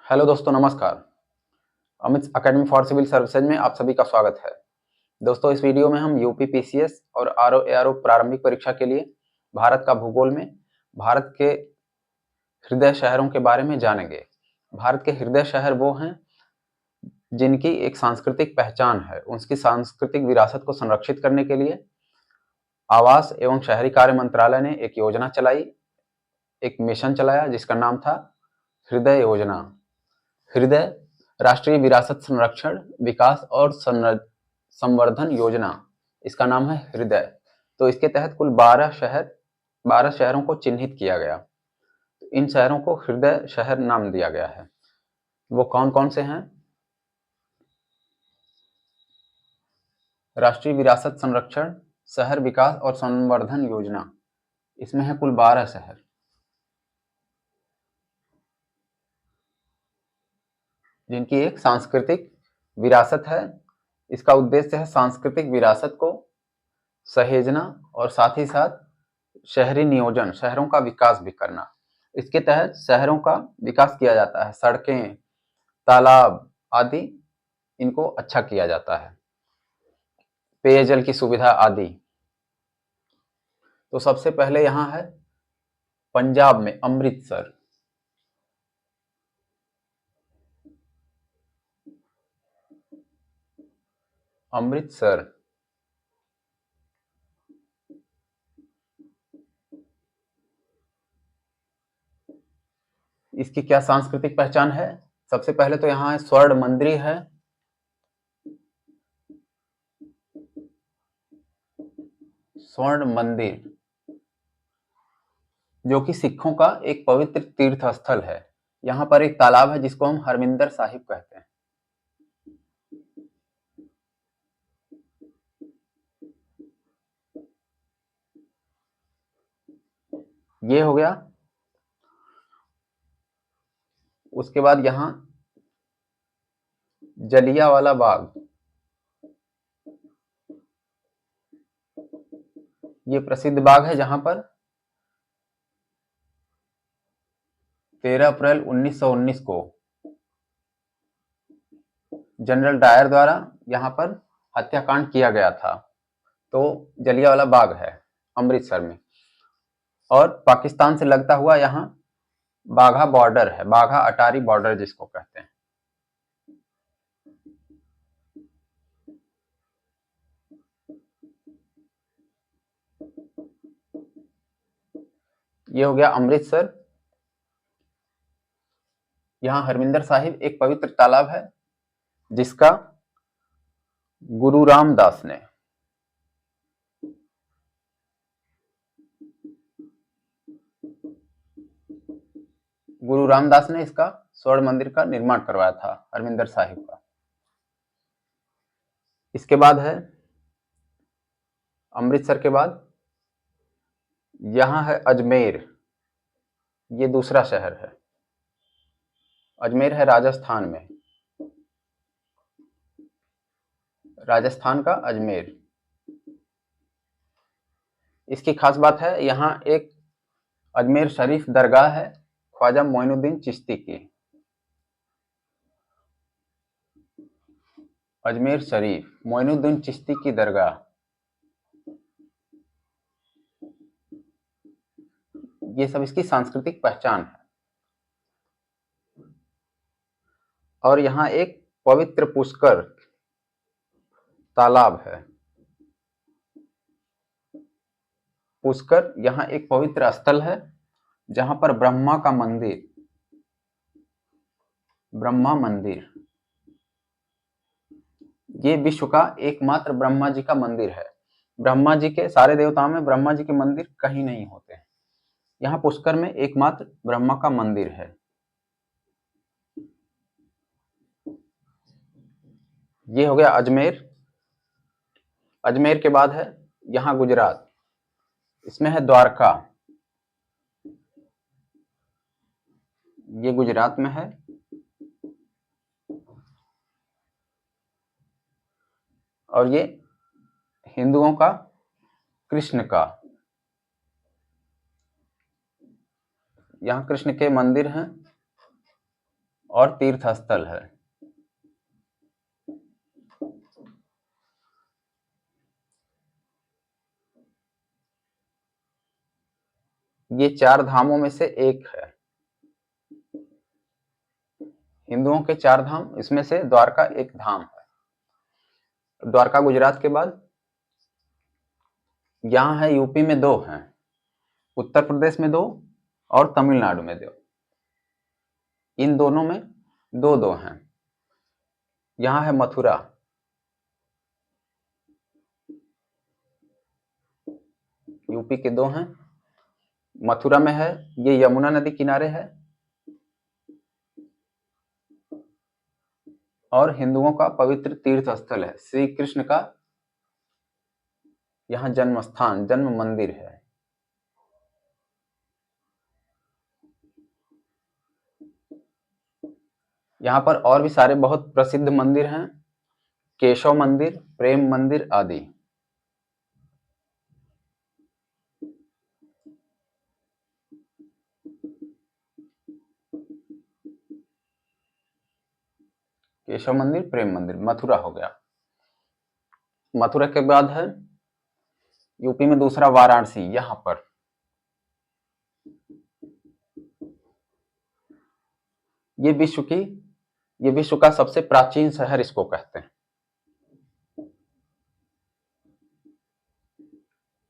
Hello दोस्तों, नमस्कार। Amit academy for civil services में आप सभी का स्वागत है। दोस्तों, इस वीडियो में हम यूपी पीसीएस और आरओ एआरओ प्रारंभिक परीक्षा के लिए भारत का भूगोल में भारत के हृदय शहरों के बारे में जानेंगे। भारत के हृदय शहर वो हैं जिनकी एक सांस्कृतिक पहचान है। उसकी सांस्कृतिक विरासत को संरक्षित करने के लिए आवास एवं शहरी कार्य मंत्रालय ने एक योजना चलाई, एक मिशन चलाया जिसका नाम था हृदय योजना। हृदय राष्ट्रीय विरासत संरक्षण, विकास और संवर्धन योजना, इसका नाम है हृदय। तो इसके तहत कुल 12 शहरों को चिन्हित किया गया। इन शहरों को हृदय शहर नाम दिया गया है। वो कौन कौन से हैं? राष्ट्रीय विरासत संरक्षण, शहर विकास और संवर्धन योजना, इसमें है कुल 12 शहर। जिनकी एक सांस्कृतिक विरासत है। इसका उद्देश्य है सांस्कृतिक विरासत को सहेजना और साथ ही साथ शहरी नियोजन, शहरों का विकास भी करना। इसके तहत शहरों का विकास किया जाता है, सड़कें, तालाब आदि इनको अच्छा किया जाता है, पेयजल की सुविधा आदि। तो सबसे पहले यहाँ है पंजाब में अमृतसर। अमृतसर इसकी क्या सांस्कृतिक पहचान है? सबसे पहले तो यहाँ है स्वर्ण मंदिर है। स्वर्ण मंदिर जो कि सिखों का एक पवित्र तीर्थ स्थल है। यहाँ पर एक तालाब है जिसको हम हरमिंदर साहिब कहते हैं। ये हो गया। उसके बाद यहाँ जलियांवाला बाग, ये प्रसिद्ध बाग है जहां पर 13 अप्रैल 1919 को जनरल डायर द्वारा यहाँ पर हत्याकांड किया गया था। तो जलियांवाला बाग है अमृतसर में। और पाकिस्तान से लगता हुआ यहाँ बाघा बॉर्डर है, बाघा अटारी बॉर्डर जिसको कहते हैं। ये हो गया अमृतसर। यहाँ हरमिंदर साहिब एक पवित्र तालाब है जिसका गुरु रामदास ने इसका स्वर्ण मंदिर का निर्माण करवाया था, हरमिंदर साहिब का। इसके बाद है अमृतसर के बाद यहाँ है अजमेर। ये दूसरा शहर है। अजमेर है राजस्थान में, राजस्थान का अजमेर। इसकी खास बात है यहाँ एक अजमेर शरीफ दरगाह है ख्वाजा मोइनुद्दीन चिश्ती की। अजमेर शरीफ मोइनुद्दीन चिश्ती की दरगाह, ये सब इसकी सांस्कृतिक पहचान है। और यहाँ एक पवित्र पुष्कर तालाब है। पुष्कर यहाँ एक पवित्र स्थल है जहां पर ब्रह्मा मंदिर, ये विश्व का एकमात्र ब्रह्मा जी का मंदिर है। ब्रह्मा जी के सारे देवताओं में ब्रह्मा जी के मंदिर कहीं नहीं होते हैं। यहाँ पुष्कर में एकमात्र ब्रह्मा का मंदिर है। ये हो गया अजमेर। अजमेर के बाद है यहाँ गुजरात, इसमें है द्वारका। ये गुजरात में है। और ये हिंदुओं का कृष्ण का, यहाँ कृष्ण के मंदिर हैं। और तीर्थ स्थल है। ये 4 धामों में से एक है। हिंदुओं के 4 धाम, इसमें से द्वारका एक धाम है। द्वारका गुजरात के बाद यहाँ है, यूपी में 2 हैं, उत्तर प्रदेश में 2 और तमिलनाडु में 2। इन दोनों में 2-2 हैं। यहाँ है मथुरा, यूपी के 2 हैं। मथुरा में है, ये यमुना नदी किनारे है और हिंदुओं का पवित्र तीर्थ स्थल है। श्री कृष्ण का यहाँ जन्म स्थान, जन्म मंदिर है। यहाँ पर और भी सारे बहुत प्रसिद्ध मंदिर हैं, केशव मंदिर, प्रेम मंदिर आदि। केशव मंदिर, प्रेम मंदिर, मथुरा हो गया। मथुरा के बाद है यूपी में दूसरा वाराणसी। यहाँ पर ये विश्व का सबसे प्राचीन शहर इसको कहते हैं।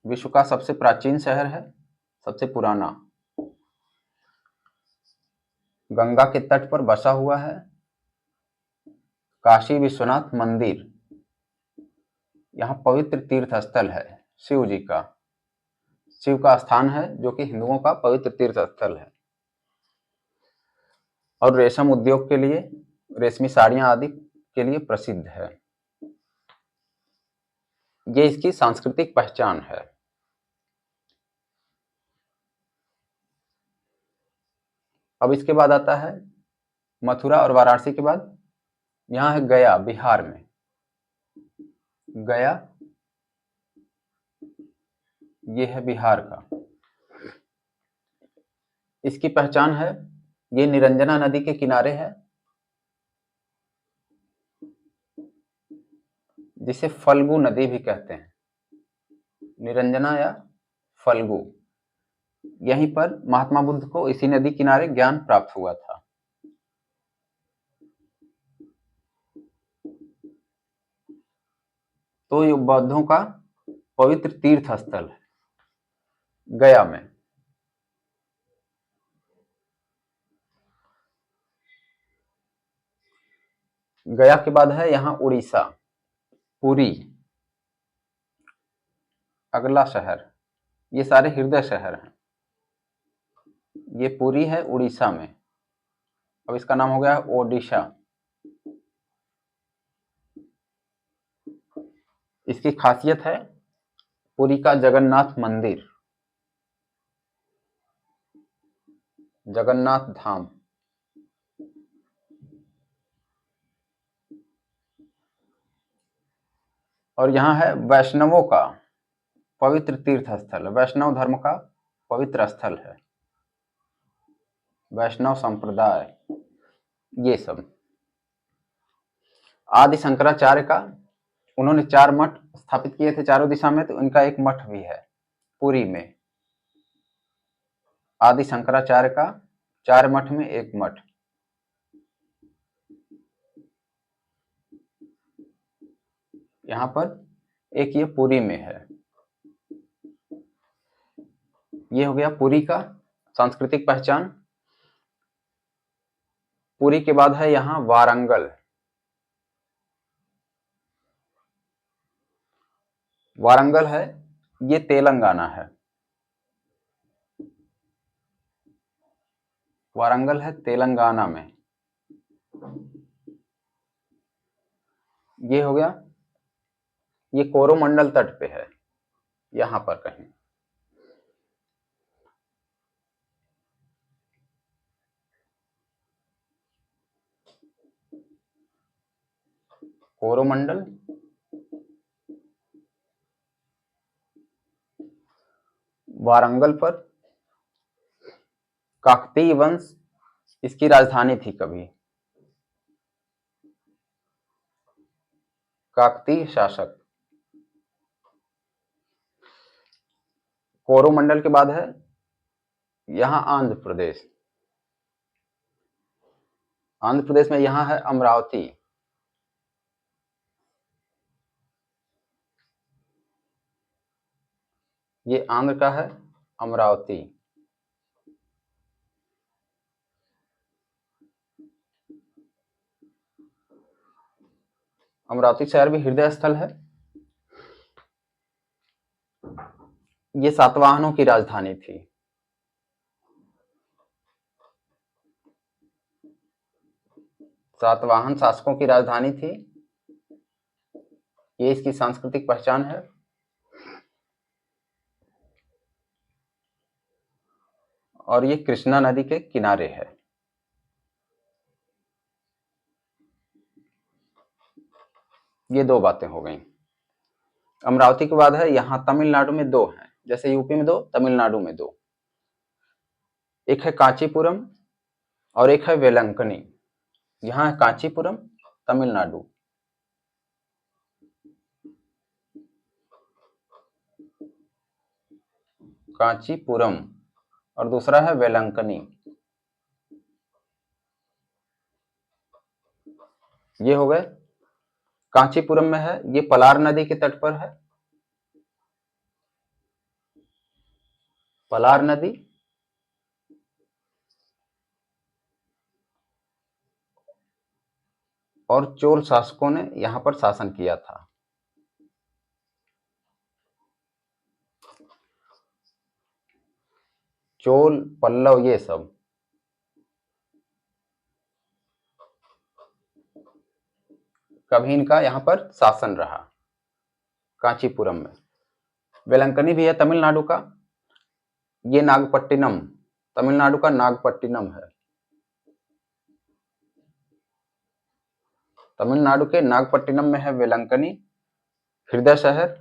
विश्व का सबसे प्राचीन शहर है, सबसे पुराना। गंगा के तट पर बसा हुआ है। काशी विश्वनाथ मंदिर, यहाँ पवित्र तीर्थ स्थल है, शिव जी का, शिव का स्थान है जो कि हिंदुओं का पवित्र तीर्थ स्थल है। और रेशम उद्योग के लिए, रेशमी साड़ियां आदि के लिए प्रसिद्ध है। ये इसकी सांस्कृतिक पहचान है। अब इसके बाद आता है मथुरा और वाराणसी के बाद यहाँ है गया, बिहार में। गया ये है बिहार का। इसकी पहचान है, ये निरंजना नदी के किनारे है, जिसे फल्गु नदी भी कहते हैं। निरंजना या फल्गु, यहीं पर महात्मा बुद्ध को इसी नदी किनारे ज्ञान प्राप्त हुआ था। तो ये बौद्धों का पवित्र तीर्थ स्थल है गया में। गया के बाद है यहाँ उड़ीसा, पुरी, अगला शहर। ये सारे हृदय शहर हैं। ये पुरी है उड़ीसा में, अब इसका नाम हो गया ओडिशा। इसकी खासियत है पुरी का जगन्नाथ मंदिर, जगन्नाथ धाम। और यहाँ है वैष्णवों का पवित्र तीर्थ स्थल, वैष्णव धर्म का पवित्र स्थल है, वैष्णव संप्रदाय। ये सब आदि शंकराचार्य का, उन्होंने 4 मठ स्थापित किए थे चारों दिशा में, तो इनका एक मठ भी है पुरी में। आदि शंकराचार्य का 4 मठ में एक मठ। यहाँ पर एक ये पुरी में है। ये हो गया पुरी का सांस्कृतिक पहचान। पुरी के बाद है यहाँ वारंगल। वारंगल है, ये तेलंगाना है। वारंगल है तेलंगाना में। ये हो गया, ये कोरोमंडल तट पे है, यहाँ पर कहीं। कोरोमंडल, वारंगल पर काकतीय वंश इसकी राजधानी थी कभी। काकतीय शासक। कोरोमंडल के बाद है यहां आंध्र प्रदेश। आंध्र प्रदेश में यहां है अमरावती। ये आंध्र का है अमरावती। अमरावती शहर भी हृदय स्थल है। ये सातवाहनों की राजधानी थी। सातवाहन शासकों की राजधानी थी। ये इसकी सांस्कृतिक पहचान है। और ये कृष्णा नदी के किनारे है। ये दो बातें हो गई। अमरावती के बाद है यहां तमिलनाडु में दो हैं, जैसे यूपी में दो, तमिलनाडु में दो। एक है कांचीपुरम और एक है वेलंकनी। यहां है कांचीपुरम, तमिलनाडु। कांचीपुरम और दूसरा है वेलंकनी। ये हो गए। कांचीपुरम में है, ये पलार नदी के तट पर है। पलार नदी और चोल शासकों ने यहां पर शासन किया था। चोल, पल्लव, ये सब। कभी इनका यहां पर शासन रहा कांचीपुरम में। वेलंकनी भी है तमिलनाडु का। ये नागपट्टिनम, तमिलनाडु का नागपट्टिनम है। तमिलनाडु के नागपट्टिनम में है वेलंकनी, हृदय शहर।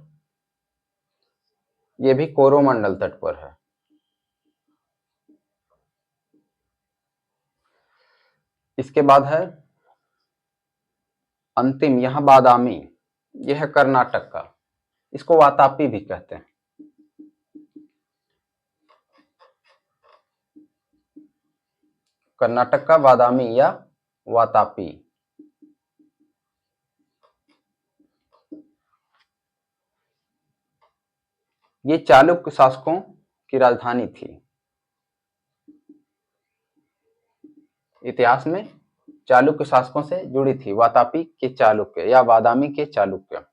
ये भी कोरोमंडल तट पर है। इसके बाद है अंतिम यहां बादामी। यह है कर्नाटक का। इसको वातापी भी कहते हैं। कर्नाटक का बादामी या वातापी। ये चालुक्य शासकों की राजधानी थी। इतिहास में चालुक्य शासकों से जुड़ी थी, वातापी के चालुक्य या बादामी के चालुक्य।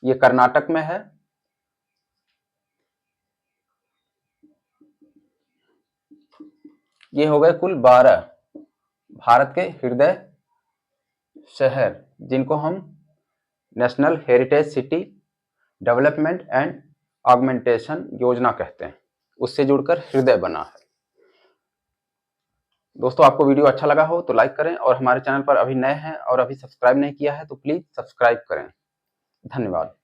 ये कर्नाटक में है। ये हो गए कुल 12 भारत के हृदय शहर, जिनको हम national heritage city development and augmentation योजना कहते हैं। उससे जुड़कर हृदय बना है। दोस्तों, आपको वीडियो अच्छा लगा हो तो लाइक करें, और हमारे चैनल पर अभी नए हैं और अभी सब्सक्राइब नहीं किया है तो प्लीज सब्सक्राइब करें। धन्यवाद।